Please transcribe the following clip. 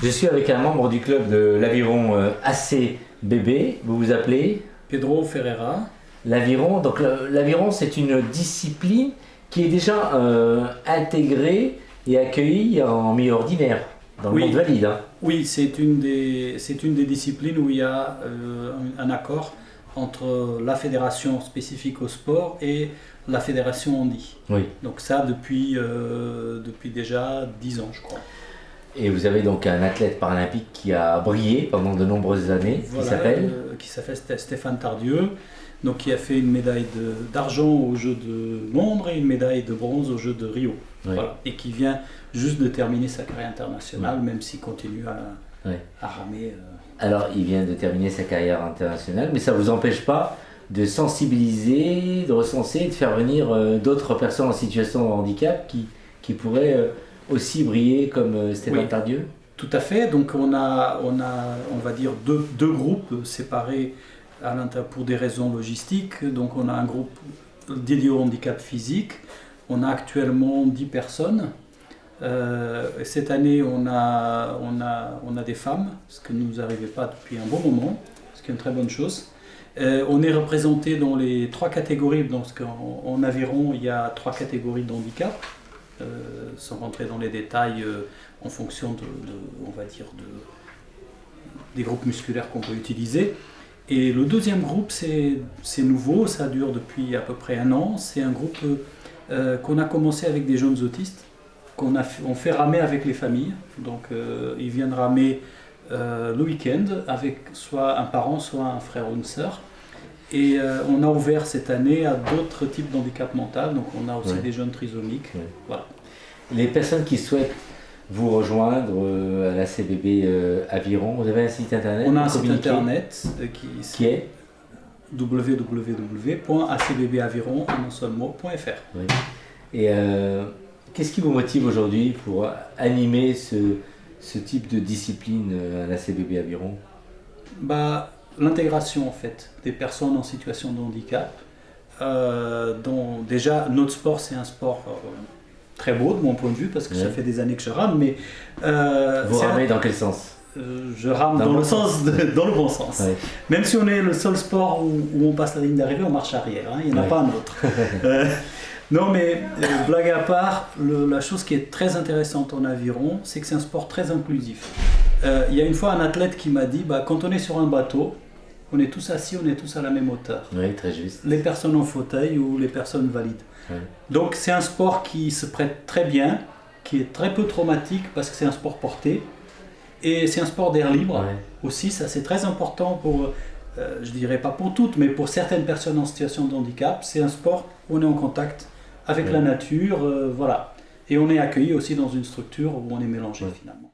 Je suis avec un membre du club de l'aviron ACBB. Vous vous appelez Pedro Ferreira. L'aviron. Donc l'aviron, c'est une discipline qui est déjà intégrée et accueillie en milieu ordinaire, dans le monde valide. Hein. Oui, c'est une des disciplines où il y a un accord entre la fédération spécifique au sport et la fédération handi. Oui. Donc ça depuis déjà 10 ans, je crois. Et vous avez donc un athlète paralympique qui a brillé pendant de nombreuses années, Voilà, qui s'appelle Stéphane Tardieu, donc qui a fait une médaille d'argent aux Jeux de Londres et une médaille de bronze aux Jeux de Rio. Oui. Voilà. Et qui vient juste de terminer sa carrière internationale, Oui. même s'il continue à ramer. Alors, il vient de terminer sa carrière internationale, mais ça ne vous empêche pas de sensibiliser, de recenser, de faire venir d'autres personnes en situation de handicap qui pourraient aussi briller comme Stéphane Tardieu? Tout à fait. Donc on va dire deux groupes séparés à l'intérieur pour des raisons logistiques. Donc on a un groupe dédié au handicap physique. On a actuellement 10 personnes. Cette année, on a des femmes, ce que nous n'arrivait pas depuis un bon moment, ce qui est une très bonne chose. On est représenté dans les 3 catégories, parce qu'en aviron, il y a 3 catégories de handicap, sans rentrer dans les détails en fonction des groupes musculaires qu'on peut utiliser. Et le deuxième groupe, c'est nouveau, ça dure depuis à peu près 1 an. C'est un groupe qu'on a commencé avec des jeunes autistes, on fait ramer avec les familles. Donc ils viennent ramer le week-end avec soit un parent, soit un frère ou une sœur. Et on a ouvert cette année à d'autres types d'handicap mental, donc on a aussi des jeunes trisomiques. Voilà. Les personnes qui souhaitent vous rejoindre à la CBB Aviron, vous avez un site internet? On a un site internet qui est www.acbbaviron.fr. Oui. Et qu'est-ce qui vous motive aujourd'hui pour animer ce type de discipline à la CBB Aviron? L'intégration en fait des personnes en situation de handicap. Dont déjà notre sport c'est un sport très beau de mon point de vue parce que ça fait des années que je rame, mais vous ramez dans quel sens? Je rame dans le bon sens. Ouais. Même si on est le seul sport où on passe la ligne d'arrivée, on marche arrière, hein, il n'y en a pas un autre. Non mais blague à part, la chose qui est très intéressante en aviron, c'est que c'est un sport très inclusif. Il y a une fois un athlète qui m'a dit, quand on est sur un bateau, on est tous assis, on est tous à la même hauteur. Oui, très juste. Les personnes en fauteuil ou les personnes valides. Oui. Donc c'est un sport qui se prête très bien, qui est très peu traumatique parce que c'est un sport porté. Et c'est un sport d'air libre aussi, ça c'est très important pour, je dirais pas pour toutes, mais pour certaines personnes en situation de handicap. C'est un sport où on est en contact avec la nature, voilà. Et on est accueilli aussi dans une structure où on est mélangé finalement.